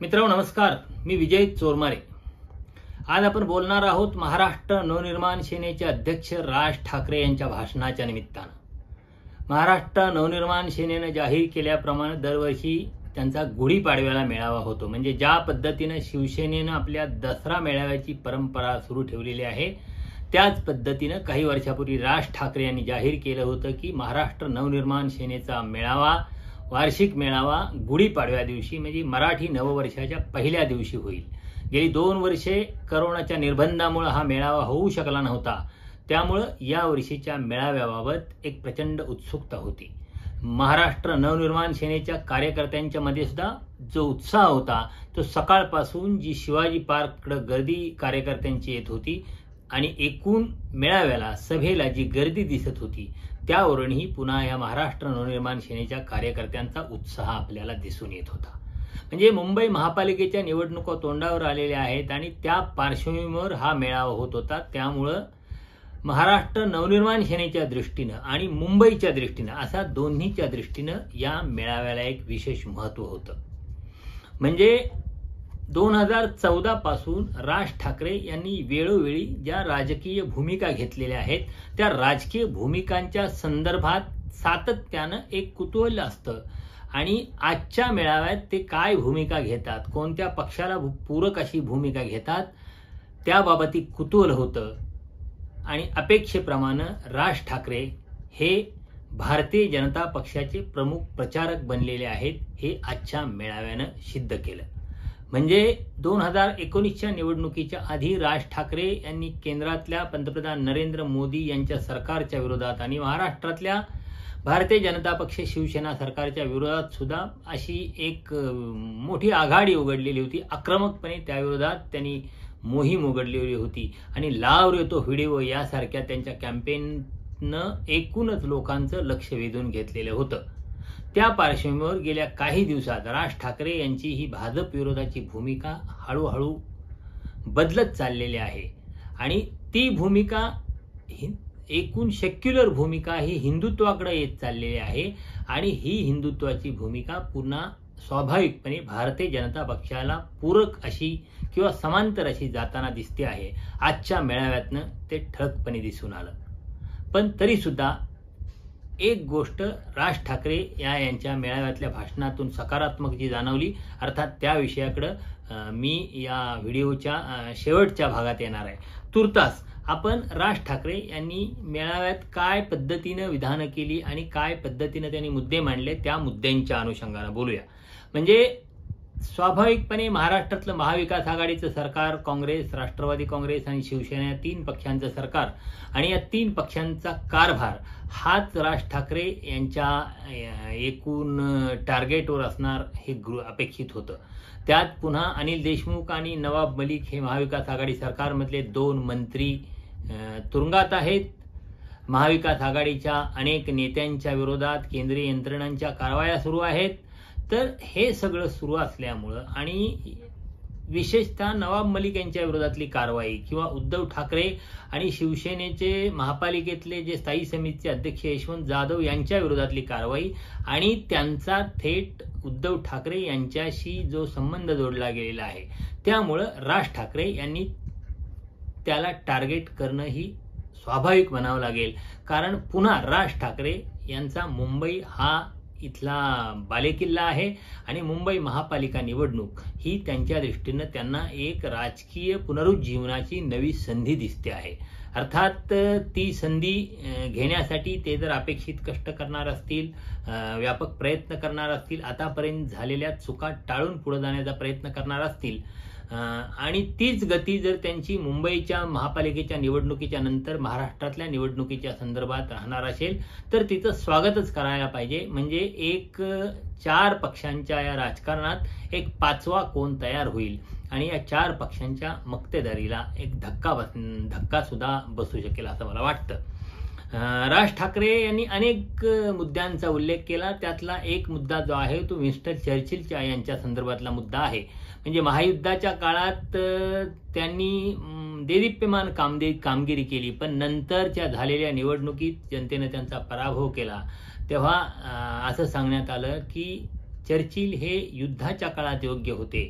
मित्रांनो नमस्कार, मी विजय चोरमारे। आज आपण बोलणार आहोत महाराष्ट्र नवनिर्माण सेनेचे अध्यक्ष राज ठाकरे यांच्या भाषणाच्या निमित्तानं। महाराष्ट्र नवनिर्माण सेनेने जाहीर केल्याप्रमाणे दरवर्षी त्यांचा गुढीपाडव्याला मेळावा होतो। म्हणजे ज्या पद्धतीने शिवसेनेने आपल्या दसरा मेळाव्याची परंपरा सुरू ठेवलेली आहे, त्याच पद्धतीने काही वर्षापूर्वी राज ठाकरे यांनी जाहीर केलं होतं की महाराष्ट्र नवनिर्माण सेनेचा मेळावा, वार्षिक मेळावा गुढीपाडव्या दिवशी म्हणजे मराठी नववर्षाच्या पहिल्या दिवशी होईल। गेली 2 वर्षे कोरोनाच्या निर्बंधामुळे हा मेळावा होऊ शकला नव्हता, त्यामुळे या वर्षीच्या मेळाव्याबाबत एक प्रचंड उत्सुकता होती। महाराष्ट्र नवनिर्माण सेनेच्या कार्यकर्त्यांच्या मध्ये सुद्धा जो उत्साह होता तो सकाळपासून जी शिवाजी पार्ककडे गर्दी कार्यकर्त्यांची येत होती आणि एकूण मेळाव्याला सभेला जी गर्दी दिसत होती त्यावरूनही पुन्हा या महाराष्ट्र नवनिर्माण सेनेच्या कार्यकर्त्यांचा उत्साह आपल्याला दिसून येत होता। म्हणजे मुंबई महापालिकेच्या निवडणुका तोंडावर आलेल्या आहेत आणि त्या पार्श्वभूमीवर हा मेळावा होत होता। त्यामुळे महाराष्ट्र नवनिर्माण सेनेच्या दृष्टीने आणि मुंबईच्या दृष्टीने असा दोन्हीच्या दृष्टीने या मेळाव्याला एक विशेष महत्त्व होतं। म्हणजे 2014 पासून राज ठाकरे यांनी वेळोवेळी ज्या राजकीय भूमिका घेतलेल्या आहेत त्या राजकीय भूमिकांच्या संदर्भात सातत्याने एक कुतूहल असतं आणि आजच्या मेळाव्यात ते काय भूमिका घेतात, कोणत्या पक्षाला पूरक अशी भूमिका घेतात त्याबाबत कुतूहल होतं। आणि अपेक्षेप्रमाणे राज ठाकरे हे भारतीय जनता पक्षाचे प्रमुख प्रचारक बनलेले आहेत, हे आजच्या मेळाव्यानं सिद्ध केलं। म्हणजे 2019च्या निवडणुकीच्या आधी राज ठाकरे यांनी केंद्रातल्या पंतप्रधान नरेंद्र मोदी यांच्या सरकारच्या विरोधात आणि महाराष्ट्रातल्या भारतीय जनता पक्ष शिवसेना सरकारच्या विरोधात सुद्धा अशी एक मोठी आघाडी उघडलेली होती। आक्रमकपणे त्या विरोधात त्यांनी मोहीम उघडलेली होती आणि लाव रे तो व्हिडिओ यासारख्या त्यांच्या कॅम्पेननं एकूणच लोकांचं लक्ष वेधून घेतलेलं होतं। त्या पार्श्वभूमीवर गेल्या काही दिवसात राज ठाकरे यांची ही भाजप विरोधाची भूमिका हळूहळू बदलत चाललेली आहे आणि ती भूमिका एकूण सेक्युलर भूमिका ही हिंदुत्वाकडे येत चाललेली आहे आणि ही हिंदुत्वाची भूमिका पुन्हा स्वाभाविकपणे भारतीय जनता पक्षाला पूरक अशी किंवा समांतर अशी जाताना दिसते आहे। आजच्या मेळाव्यातनं ते ठळकपणे दिसून आलं। पण तरी सुद्धा एक गोष्ट राज ठाकरे यांच्या मेळाव्यातल्या भाषणातून सकारात्मक जी जाणवली, अर्थात त्या विषयाकडे मी या व्हिडिओच्या शेवटच्या भागात येणार आहे। तुर्तास आपण राज ठाकरे यांनी मेळाव्यात काय पद्धतीने विधानं केली आणि काय पद्धतीने त्यांनी मुद्दे मांडले त्या मुद्द्यांच्या अनुषंगाने बोलूया। म्हणजे स्वाभाविकपणे महाराष्ट्रातलं महाविकास आघाडीचं सरकार, काँग्रेस, राष्ट्रवादी काँग्रेस आणि शिवसेना या 3 पक्षांचं सरकार आणि या 3 पक्षांचा कारभार हाच राज ठाकरे यांच्या एकूण टार्गेटवर असणार हे अपेक्षित होतं। त्यात पुन्हा अनिल देशमुख आणि नवाब मलिक हे महाविकास आघाडी सरकारमधले 2 मंत्री तुरुंगात आहेत। महाविकास आघाडीच्या अनेक नेत्यांच्या विरोधात केंद्रीय यंत्रणांच्या कारवाया सुरू आहेत। तर हे सगळं सुरू असल्यामुळं आणि विशेषतः नवाब मलिक यांच्या विरोधातली कारवाई किंवा उद्धव ठाकरे आणि शिवसेनेचे महापालिकेतले जे स्थायी समितीचे अध्यक्ष यशवंत जाधव यांच्या विरोधातली कारवाई आणि त्यांचा थेट उद्धव ठाकरे यांच्याशी जो संबंध जोडला गेलेला आहे, त्यामुळं राज ठाकरे यांनी त्याला टार्गेट करणं ही स्वाभाविक म्हणावं लागेल। कारण पुन्हा राज ठाकरे यांचा मुंबई हा इथला बालेकिल्ला आहे आणि मुंबई महापालिका निवडणूक ही त्यांच्या दृष्टीने त्यांना एक राजकीय पुनरुज्जीवनाची नवी संधी दिसते आहे। अर्थात ती संधी घेण्यासाठी ते जर अपेक्षित कष्ट करणार असतील, व्यापक प्रयत्न करणार असतील, आतापर्यंत झालेल्या चुका टाळून पुढे जाण्याचा प्रयत्न करणार असतील आणि तीच गती जर त्यांची मुंबईच्या महापालिकेच्या निवडणुकीच्या नंतर महाराष्ट्रातल्या निवडणुकीच्या संदर्भात राहणार असेल तर तिचं स्वागतच करायला पाहिजे। म्हणजे एक 4 पक्षांच्या या राजकारणात एक 5वा कोण तयार होईल आणि या 4 पक्षांच्या मक्तेदारीला एक धक्का सुद्धा बसू शकेल असं मला वाटतं। राज ठाकरे यांनी अनेक मुद्द्यांचा उल्लेख केला, त्यातला एक मुद्दा जो आहे तो विन्स्टन चर्चिलच्या यांच्या संदर्भातला मुद्दा आहे। म्हणजे महायुद्धाच्या काळात त्यांनी देदीप्यमान कामगिरी केली, पण नंतरच्या झालेल्या निवडणुकीत जनतेने त्यांचा पराभव केला। तेव्हा असं सांगण्यात आलं की चर्चिल हे युद्धाच्या काळात योग्य होते,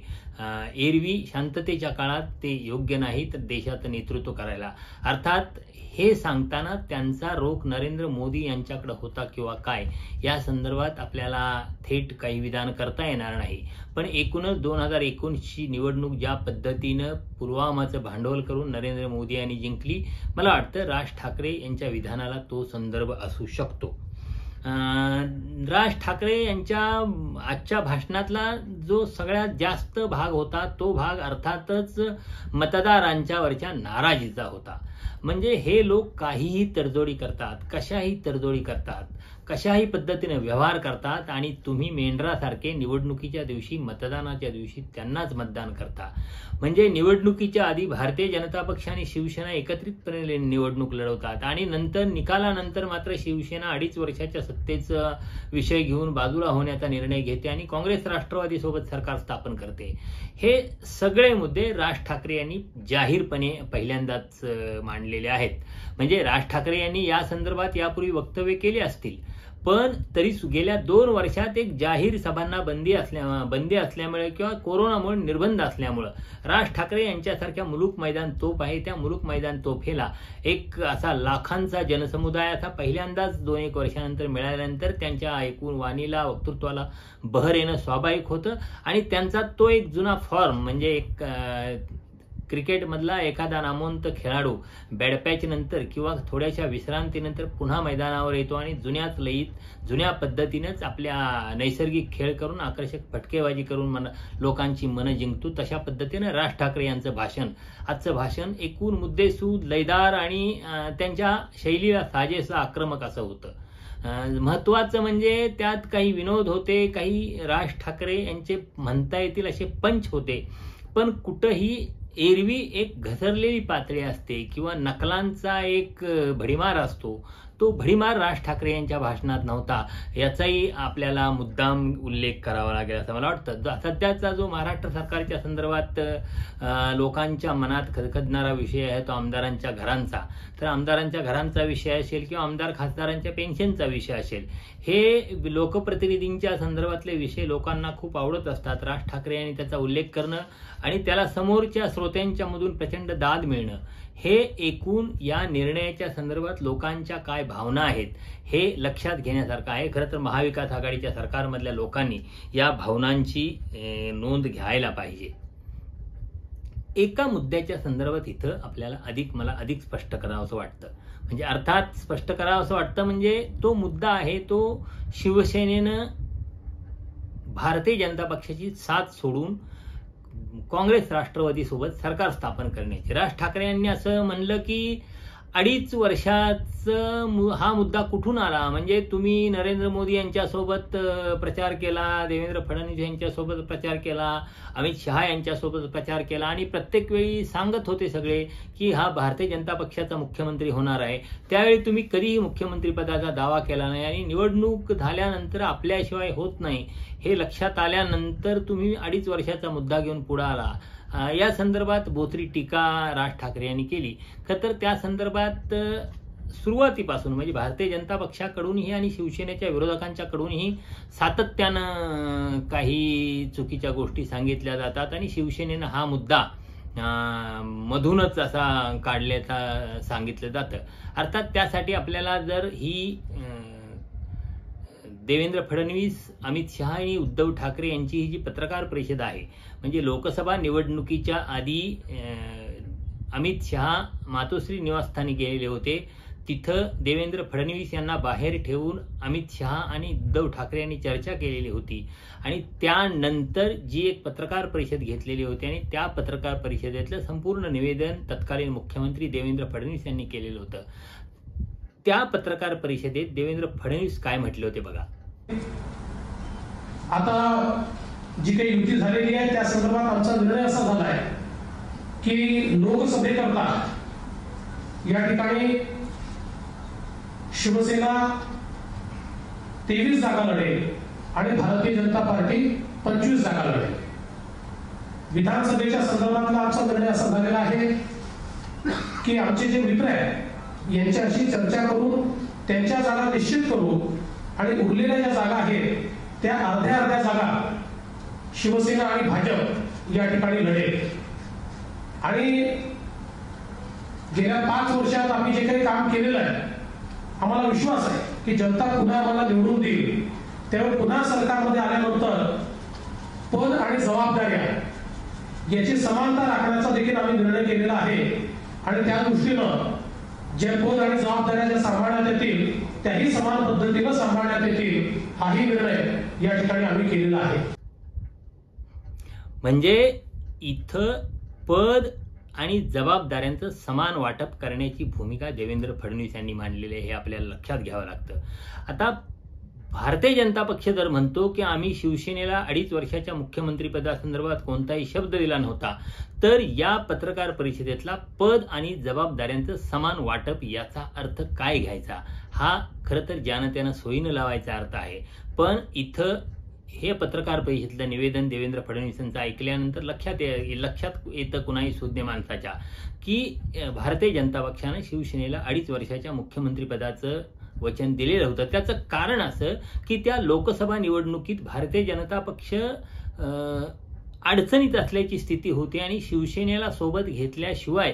एरवी शांततेच्या काळात ते योग्य नाही तर देशाचं नेतृत्व करायला. अर्थात हे सांगताना त्यांचा रोख नरेंद्र मोदी यांच्याकडे होता किंवा काय या संदर्भात आपल्याला थेट काही विधान करता येणार नाही. पण एकूणच 2019ची निवडणूक ज्या पद्धतीनं पुलवामाचं भांडवल करून नरेंद्र मोदी यांनी जिंकली, मला वाटतं राज ठाकरे यांच्या विधानाला तो संदर्भ असू शकतो. राज ठाकरे यांच्या आजच्या भाषणातला जो सगळ्यात जास्त भाग होता तो भाग अर्थातच मतदारांच्यावरच्या नाराजीचा होता. म्हणजे हे लोक काहीही तडजोडी करतात, कशाही तडजोडी करतात, कशाही पद्धतीने व्यवहार करतात आणि तुम्ही मेंढरासारखे निवडणुकीच्या दिवशी मतदानाच्या दिवशी त्यांनाच मतदान करता. म्हणजे निवडणुकीच्या आधी भारतीय जनता पक्ष आणि शिवसेना एकत्रितपणे निवडणूक लढवतात आणि नंतर निकालानंतर मात्र शिवसेना 2.5 वर्षाच्या सत्तेचा विषय घेऊन बाजूला होण्याचा निर्णय घेते आणि काँग्रेस राष्ट्रवादी सोबत सरकार स्थापन करते. हे सगळे मुद्दे राज ठाकरे यांनी जाहीरपणे पहिल्यांदाच मांडलेले आहेत. म्हणजे राज ठाकरे यांनी या संदर्भात यापूर्वी वक्तव्य केले असतील, पण तरी गेल्या 2 वर्षात एक जाहीर सभांना बंदी असल्यामुळे किंवा कोरोनामुळे निर्बंध असल्यामुळे राज ठाकरे यांच्यासारख्या मुलूक मैदान तोफ आहे, त्या मुलूक मैदान तोफेला एक असा लाखांचा जनसमुदाय असा पहिल्यांदाच 2-1 वर्षानंतर मिळाल्यानंतर त्यांच्या ऐकून वाणीला वक्तृत्वाला बहर येणं स्वाभाविक होतं. आणि त्यांचा तो एक जुना फॉर्म म्हणजे एक क्रिकेटमधला एखादा नामवंत खेळाडू बॅडपॅच नंतर किंवा थोड्याशा विश्रांतीनंतर पुन्हा मैदानावर येतो आणि जुन्याच लयीत जुन्या पद्धतीनेच आपल्या नैसर्गिक खेळ करून आकर्षक फटकेबाजी करून लोकांची मनं जिंकतो. तशा पद्धतीने राज ठाकरे यांचं आजचं भाषण एकूण मुद्देसूद, लयदार आणि त्यांच्या शैलीला साजेसं आक्रमक असं होतं. महत्वाचं म्हणजे त्यात काही विनोद होते, काही राज ठाकरे यांचे म्हणता येतील असे पंच होते, पण कुठंही एरवी एक घसरलेली पातळी असते किंवा नकलांचा एक भडीमार असतो, तो भडीमार राज ठाकरे यांच्या भाषणात नव्हता. याचाही आपल्याला मुद्दाम उल्लेख करावा लागेल असं मला वाटतं. सध्याचा जो महाराष्ट्र सरकारच्या संदर्भात लोकांच्या मनात खदखदणारा विषय आहे तो आमदारांच्या घरांचा. तर आमदारांच्या घरांचा विषय असेल किंवा आमदार खासदारांच्या पेन्शनचा विषय असेल, हे लोकप्रतिनिधींच्या संदर्भातले विषय लोकांना खूप आवडत असतात. राज ठाकरे यांनी त्याचा उल्लेख करणं आणि त्याला समोरच्या श्रोत्यांच्या मधून प्रचंड दाद मिळणं, हे एकूण या निर्णयाच्या संदर्भात लोकांच्या काय भावना आहेत हे लक्षात घेण्यासारखं आहे. खरं तर महाविकास आघाडीच्या सरकारमधल्या लोकांनी या भावनांची नोंद घ्यायला पाहिजे. एका मुद्द्याच्या संदर्भात इथं आपल्याला मला अधिक स्पष्ट करावं असं वाटतं. म्हणजे अर्थात स्पष्ट करावं असं वाटतं म्हणजे तो मुद्दा आहे तो शिवसेनेनं भारतीय जनता पक्षाची साथ सोडून काँग्रेस राष्ट्रवादी सोबत सरकार स्थापन करण्याची. राज ठाकरे यांनी असं म्हणलं की 2.5 वर्षाचा हा मुद्दा कुठून आला. म्हणजे तुम्ही नरेंद्र मोदी यांच्यासोबत प्रचार केला, देवेंद्र फडणवीस यांच्यासोबत प्रचार केला, अमित शहा यांच्यासोबत प्रचार केला आणि प्रत्येक वेळी सांगत होते सगळे की हा भारतीय जनता पक्षाचा मुख्यमंत्री होणार आहे. त्यावेळी तुम्ही कधीही मुख्यमंत्रीपदाचा दावा केला नाही आणि निवडणूक झाल्यानंतर आपल्याशिवाय होत नाही हे लक्षात आल्यानंतर तुम्ही 2.5 वर्षाचा मुद्दा घेऊन पुढे आला. या संदर्भात बोथरी टीका राज ठाकरे यांनी केली. तर त्या संदर्भात सुरुवातीपासून म्हणजे भारतीय जनता पक्षाकडूनही आणि शिवसेनेच्या विरोधकांच्याकडूनही सातत्यानं काही चुकीच्या गोष्टी सांगितल्या जातात आणि शिवसेनेनं हा मुद्दा मधूनच असा काढल्याचा सांगितलं जातं. अर्थात त्यासाठी आपल्याला जर ही देवेंद्र फडणवीस, अमित शहा आणि उद्धव ठाकरे यांची ही जी पत्रकार परिषद आहे म्हणजे लोकसभा निवडणुकीच्या आधी अमित शहा मातोश्री निवासस्थानी गेलेले होते. तिथं देवेंद्र फडणवीस यांना बाहेर ठेवून अमित शहा आणि उद्धव ठाकरे यांनी चर्चा केलेली होती आणि त्यानंतर जी एक पत्रकार परिषद घेतलेली होती आणि त्या पत्रकार परिषदेतलं संपूर्ण निवेदन तत्कालीन मुख्यमंत्री देवेंद्र फडणवीस यांनी केलेलं होतं. त्या पत्रकार परिषदेत देवेंद्र फडणवीस काय म्हटले होते बघा. आता जी काही युती झालेली आहे त्या संदर्भात आमचा निर्णय असा झाला आहे की लोकसभेकरता या ठिकाणी शिवसेना 23 जागा लढेल आणि भारतीय जनता पार्टी 25 जागा लढेल. विधानसभेच्या संदर्भातला आमचा निर्णय असा झालेला आहे की आमचे जे मित्र आहेत यांच्याशी चर्चा करून त्यांच्या जागा निश्चित करू आणि उरलेल्या ज्या जागा आहेत त्या अर्ध्या जागा शिवसेना आणि भाजप या ठिकाणी लढेल. आणि गेल्या 5 वर्षात आम्ही जे काही काम केलेलं आहे, आम्हाला विश्वास आहे की जनता पुन्हा आम्हाला निवडून देईल. त्यावेळी पुन्हा सरकारमध्ये आल्यानंतर पद आणि जबाबदाऱ्या याची समानता राखण्याचा देखील आम्ही निर्णय केलेला आहे. आणि त्या दृष्टीनं जे पद आणि जबाबदाऱ्या ज्या सांभाळण्यात येतील त्याही समान पद्धतीनं सांभाळण्यात येतील, हाही निर्णय या ठिकाणी आम्ही केलेला आहे. म्हणजे इथं पद आणि जबाबदाऱ्यांचं समान वाटप करण्याची भूमिका देवेंद्र फडणवीस यांनी मांडलेली आहे, हे आपल्याला लक्षात घ्यावं लागतं. आता भारतीय जनता पक्ष जर म्हणतो की आम्ही शिवसेनेला 2.5 वर्षाच्या मुख्यमंत्रीपदासंदर्भात कोणताही शब्द दिला नव्हता, तर या पत्रकार परिषदेतला पद आणि जबाबदाऱ्यांचं समान वाटप याचा अर्थ काय घ्यायचा, हा खरं तर ज्यानं त्यानं सोयीनं लावायचा अर्थ आहे. पण इथं हे पत्रकार परिषदेतलं निवेदन देवेंद्र फडणवीसांचं ऐकल्यानंतर लक्षात येतं कुणाही सुज्ञ माणसाच्या की भारतीय जनता पक्षानं शिवसेनेला 2.5 वर्षाच्या मुख्यमंत्रीपदाचं वचन दिलेलं होतं. त्याचं कारण असं की त्या लोकसभा निवडणुकीत भारतीय जनता पक्ष अडचणीत असल्याची स्थिती होती आणि शिवसेनेला सोबत घेतल्याशिवाय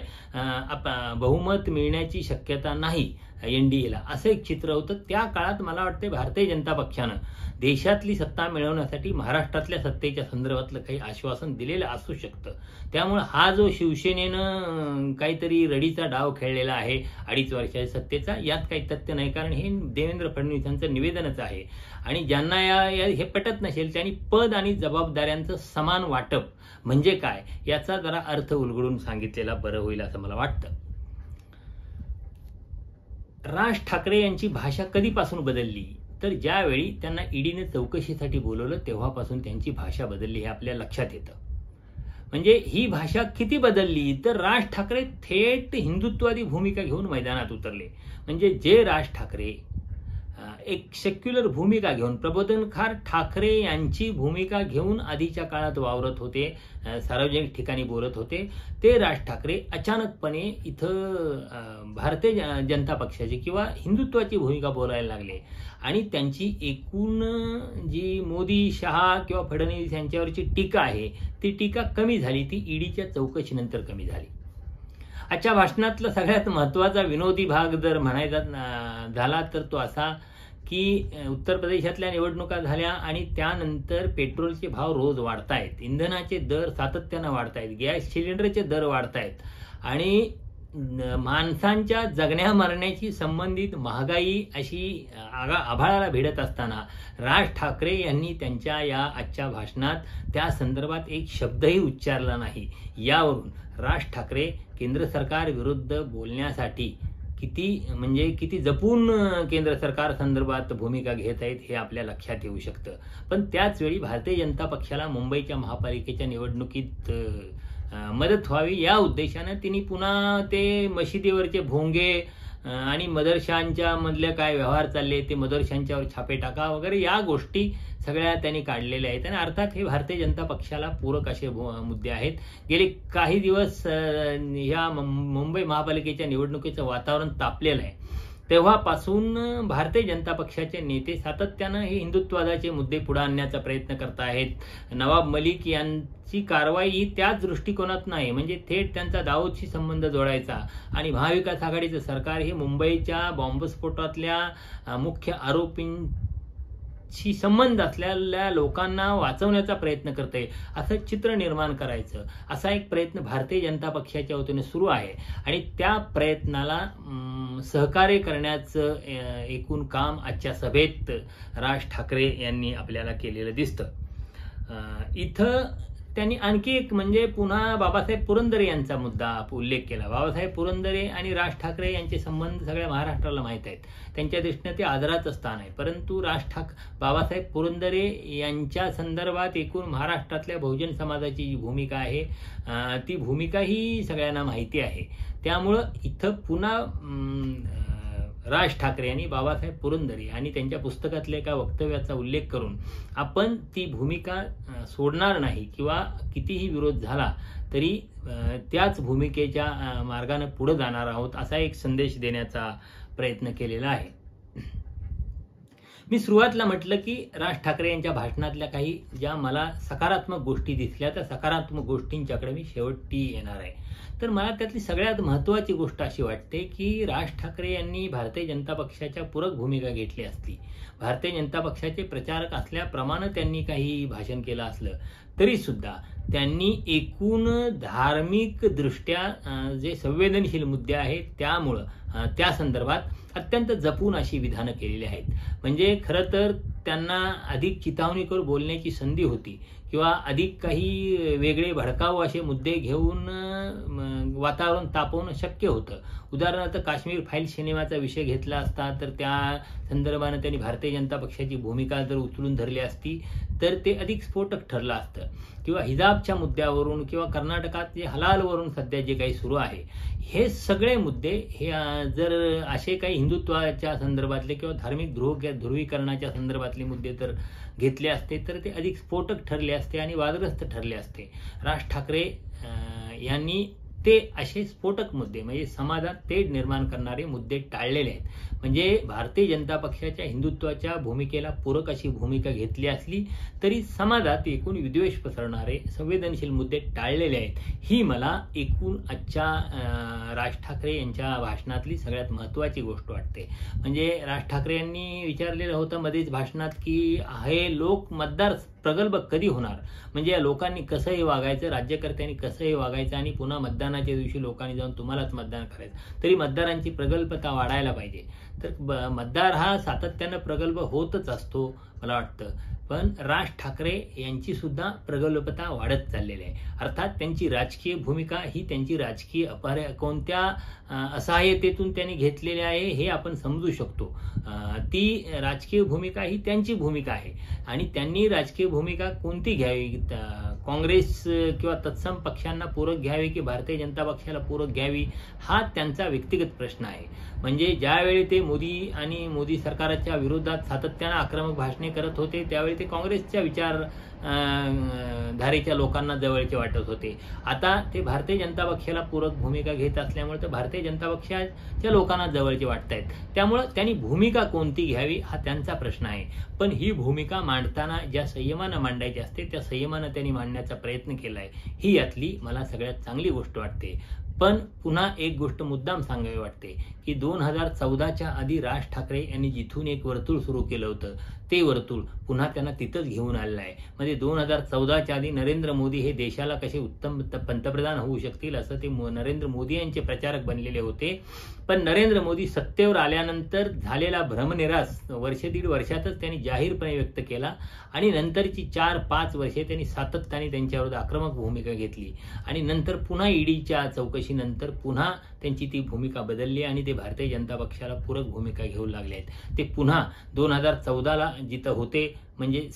बहुमत मिळण्याची शक्यता नाही एनडीएला, असं एक चित्र होतं. त्या काळात मला वाटते भारतीय जनता पक्षानं देशातली सत्ता मिळवण्यासाठी महाराष्ट्रातल्या सत्तेच्या संदर्भातलं काही आश्वासन दिलेलं असू शकतं. त्यामुळे हा जो शिवसेनेनं काहीतरी रडीचा डाव खेळलेला आहे 2.5 वर्षाच्या सत्तेचा, यात काही तथ्य नाही. कारण हे देवेंद्र फडणवीसांचं निवेदनच आहे. आणि ज्यांना हे पटत नसेल त्यांनी पद आणि जबाबदाऱ्यांचं समान वाटप म्हणजे काय याचा जरा अर्थ उलगडून सांगितलेला बरं होईल असं मला वाटतं. राज ठाकरे यांची भाषा कधीपासून बदलली, तर ज्यावेळी त्यांना ईडीने चौकशीसाठी बोलवलं तेव्हापासून त्यांची भाषा बदलली हे आपल्या लक्षात येतं. म्हणजे ही भाषा किती बदलली, तर राज ठाकरे थेट हिंदुत्ववादी भूमिका घेऊन मैदानात उतरले. म्हणजे जे राज ठाकरे एक सेक्युलर भूमिका घेऊन प्रबोधनकार ठाकरे यांची भूमिका घेऊन आधीच्या काळात वावरत होते, सार्वजनिक ठिकाणी बोलत होते, ते राज ठाकरे अचानकपणे इथं भारतीय जनता पक्षाची किंवा हिंदुत्वाची भूमिका बोलायला लागले. आणि त्यांची एकूण जी मोदी, शहा किंवा फडणवीस यांच्यावरची टीका आहे ती टीका कमी झाली, ती ईडीच्या चौकशीनंतर कमी झाली. आजच्या भाषणातला सगळ्यात महत्त्वाचा विनोदी भाग जर म्हणायचा झाला तर तो असा की उत्तर प्रदेशातल्या निवडणुका झाल्या आणि त्यानंतर पेट्रोलचे भाव रोज वाढतायत, इंधनाचे दर सातत्यानं वाढतायत, गॅस सिलेंडरचे दर वाढतायत आणि माणसांच्या जगण्या मरण्याची संबंधित महागाई अशी आभाळाला भिडत असताना राज ठाकरे यांनी त्यांच्या या आजच्या भाषणात त्या संदर्भात एक शब्दही उच्चारला नाही. यावरून राज ठाकरे केंद्र सरकार विरुद्ध बोलण्यासाठी किती जपून केंद्र सरकार संदर्भात भूमिका घेत आहेत हे आपल्या लक्षात येऊ शकतं. पण त्याच वेळी भारतीय जनता पक्षाला मुंबईच्या महापालिकेच्या निवडणुकीत मदत व्हावी या उद्देशानं तिने पुन्हा ते मशिदीवरचे भोंगे आणि मदरशांच्या मधले काय व्यवहार चालले ते मदरशांच्यावर छापे टाका वगैरे या गोष्टी सगळ्या त्यांनी काढलेल्या आहेत. आणि अर्थात हे भारतीय जनता पक्षाला पूरक असे मुद्दे आहेत. गेले काही दिवस या मुंबई महापालिकेच्या निवडणुकीचं वातावरण तापलेलं आहे. तेव्हापासून भारतीय जनता पक्षाचे नेते सातत्यानं हे हिंदुत्ववादाचे मुद्दे पुढे आणण्याचा प्रयत्न करत आहेत. नवाब मलिक यांची कारवाई ही त्याच दृष्टिकोनात नाही, म्हणजे थेट त्यांचा दाऊदशी संबंध जोडायचा आणि महाविकास आघाडीचं सरकार हे मुंबईच्या बॉम्बस्फोटातल्या मुख्य आरोपींशी संबंध असलेल्या लोकांना वाचवण्याचा प्रयत्न करते असं चित्र निर्माण करायचं, असा एक प्रयत्न भारतीय जनता पक्षाच्या वतीने सुरू आहे. आणि त्या प्रयत्नाला सहकार्य करण्याचं एकूण काम आजच्या सभेत राज ठाकरे यांनी आपल्याला केलेलं दिसतं. इथं त्यांनी आणखी एक म्हणजे पुन्हा बाबासाहेब पुरंदरे यांचा मुद्दा उल्लेख केला. बाबासाहेब पुरंदरे आणि राज ठाकरे यांचे संबंध सगळ्या महाराष्ट्राला माहीत आहेत, त्यांच्या दृष्टीने ते आदराचं स्थान आहे. परंतु बाबासाहेब पुरंदरे यांच्या संदर्भात एकूण महाराष्ट्रातल्या बहुजन समाजाची जी भूमिका आहे ती भूमिका ही सगळ्यांना माहिती आहे. त्यामुळं इथं पुन्हा राज ठाकरे यांनी बाबासाहेब पुरंदरे आणि त्यांच्या पुस्तकातल्या एका वक्तव्याचा उल्लेख करून आपण ती भूमिका सोडणार नाही किंवा कितीही विरोध झाला तरी त्याच भूमिकेच्या मार्गाने पुढे जाणार आहोत असा एक संदेश देण्याचा प्रयत्न केलेला आहे. मी सुरुवातीला म्हटलं की राज ठाकरे यांच्या भाषणातल्या काही ज्या मला सकारात्मक गोष्टी दिसल्या, त्या सकारात्मक गोष्टींच्याकडे मी शेवटी येणार आहे. तर मला त्यातली सगळ्यात महत्त्वाची गोष्ट अशी वाटते की राज ठाकरे यांनी भारतीय जनता पक्षाच्या पूरक भूमिका घेतली असती, भारतीय जनता पक्षाचे प्रचारक असल्याप्रमाणे त्यांनी काही भाषण केलं असलं तरी सुद्धा त्यांनी एकूण धार्मिक दृष्ट्या जे संवेदनशील मुद्दे आहेत त्यामुळं त्या संदर्भात अत्यंत जपून अशी विधानं केलेली आहेत. म्हणजे खरं तर त्यांना अधिक चितावणी करून बोलण्याची संधी होती किंवा अधिक काही वेगळे भडकाऊ असे मुद्दे घेऊन वातावरण तापवणं शक्य होतं. उदाहरणार्थ काश्मीर फाईल सिनेमाचा विषय घेतला असता तर त्या संदर्भानं त्यांनी भारतीय जनता पक्षाची भूमिका जर उचलून धरली असती तर ते अधिक स्फोटक ठरलं असतं. किंवा हिजाबच्या मुद्द्यावरून किंवा कर्नाटकात जे हलालवरून सध्या जे काही सुरू आहे, हे सगळे मुद्दे हे जर असे काही हिंदुत्वाच्या संदर्भातले किंवा धार्मिक ध्रुवीकरणाच्या संदर्भातले मुद्दे तर घेतले असते तर ते अधिक स्फोटक ठरले असते आणि वादग्रस्त ठरले असते. राज ठाकरे यांनी ते असे स्फोटक मुद्दे म्हणजे समाजात तेढ निर्माण करणारे मुद्दे टाळलेले आहेत. म्हणजे भारतीय जनता पक्षाच्या हिंदुत्वाच्या भूमिकेला पूरक अशी भूमिका घेतली असली तरी समाजात एकूण विद्वेष पसरणारे संवेदनशील मुद्दे टाळलेले आहेत. ही मला एकूण आजच्या राज ठाकरे यांच्या भाषणातली सगळ्यात महत्त्वाची गोष्ट वाटते. म्हणजे राज ठाकरे यांनी विचारलेलं होतं मध्येच भाषणात की हे लोक मतदार प्रगल्भ कधी होणार, म्हणजे या लोकांनी कसंही वागायचं, राज्यकर्त्यांनी कसंही वागायचं आणि पुन्हा मतदानाच्या दिवशी लोकांनी जाऊन तुम्हालाच मतदान करायचं, तरी मतदारांची प्रगल्भता वाढायला पाहिजे. तर मतदार हा सातत्यानं प्रगल्भ होतच असतो मला वाटतं, पण राज ठाकरे यांची सुद्धा प्रगल्भता वाढत चाललेली आहे. अर्थात त्यांची राजकीय भूमिका ही त्यांची राजकीय कोणत्या असहाय्यतेतून त्यांनी घेतलेली आहे हे आपण समजू शकतो. ती राजकीय भूमिका ही त्यांची भूमिका आहे आणि त्यांनी राजकीय भूमिका कोणती घ्यावी, काँग्रेस किंवा तत्सम पक्षांना पूरक घ्यावी की भारतीय जनता पक्षाला पूरक घ्यावी, हा त्यांचा व्यक्तिगत प्रश्न आहे. म्हणजे ज्यावेळी ते मोदी आणि मोदी सरकारच्या विरोधात सातत्यानं आक्रमक भाषणे करत होते त्यावेळी ते काँग्रेसच्या विचार धारेच्या लोकांना जवळचे वाटत होते. आता ते भारतीय जनता पक्षाला पूरक भूमिका घेत असल्यामुळे तर भारतीय जनता पक्षाच्या लोकांना जवळचे वाटत आहेत. त्यामुळं त्यांनी भूमिका कोणती घ्यावी हा त्यांचा प्रश्न आहे. पण ही भूमिका मांडताना ज्या संयमानं मांडायची असते त्या संयमानं त्यांनी मांडण्याचा प्रयत्न केला आहे, ही यातली मला सगळ्यात चांगली गोष्ट वाटते. पण पुन्हा एक गोष्ट मुद्दाम सांगावी वाटते की 2014च्या आधी राज ठाकरे यांनी जिथून एक वर्तुळ सुरू केलं होतं ते वर्तुळ पुन्हा त्यांना तिथंच घेऊन आलेलं आहे. म्हणजे 2014च्या आधी नरेंद्र मोदी हे देशाला कसे उत्तम पंतप्रधान होऊ शकतील असं ते नरेंद्र मोदी यांचे प्रचारक बनलेले होते. पण नरेंद्र मोदी सत्तेवर आल्यानंतर झालेला भ्रमनिरास वर्ष दीड वर्षातच त्यांनी जाहीरपणे व्यक्त केला आणि नंतरची 4-5 वर्षे त्यांनी सातत्याने त्यांच्यावर आक्रमक भूमिका घेतली आणि नंतर पुन्हा ईडीच्या चौकशीनंतर पुन्हा त्यांची ती भूमिका बदलली आणि ते भारतीय जनता पक्षाला पूरक भूमिका घेऊ लागले आहेत. ते पुन्हा 2014ला जिथं होते म्हणजे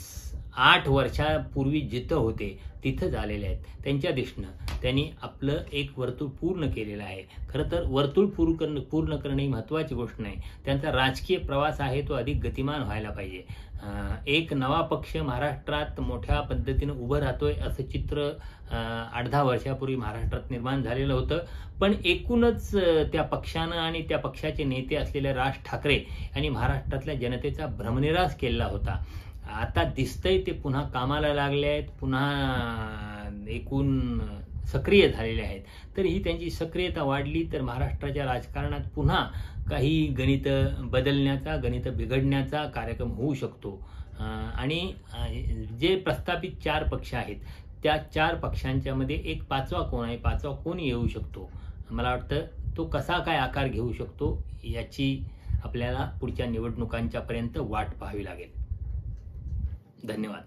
8 वर्षापूर्वी जिथं होते तिथं झालेले आहेत. त्यांच्या दिशेनं त्यांनी आपलं एक वर्तुळ पूर्ण केलेलं आहे. खरं तर वर्तुळ पूर्ण करणे ही महत्त्वाची गोष्ट नाही, त्यांचा राजकीय प्रवास आहे तो अधिक गतिमान व्हायला पाहिजे. एक नवा पक्ष महाराष्ट्रात मोठ्या पद्धतीनं उभं राहतोय असं चित्र 8-10 वर्षापूर्वी महाराष्ट्रात निर्माण झालेलं होतं. पण एकूणच त्या पक्षानं आणि त्या पक्षाचे नेते असलेले राज ठाकरे यांनी महाराष्ट्रातल्या जनतेचा भ्रमनिरास केलेला होता. आता दिसतंय ते पुन्हा कामाला लागले आहेत, पुन्हा एकूण सक्रिय झालेले आहेत. तर ही त्यांची सक्रियता वाढली तर महाराष्ट्राच्या राजकारणात पुन्हा काही गणित बदलण्याचा, गणित बिघडण्याचा कार्यक्रम होऊ शकतो. आणि जे प्रस्थापित 4 पक्ष आहेत त्या 4 पक्षांच्या मध्ये एक 5वा कोण आहे, 5वा कोण येऊ शकतो, मला वाटतं तो कसा काय आकार घेऊ शकतो याची आपल्याला पुढच्या निवडणुकांच्या पर्यंत वाट पाहावी लागेल. धन्यवाद.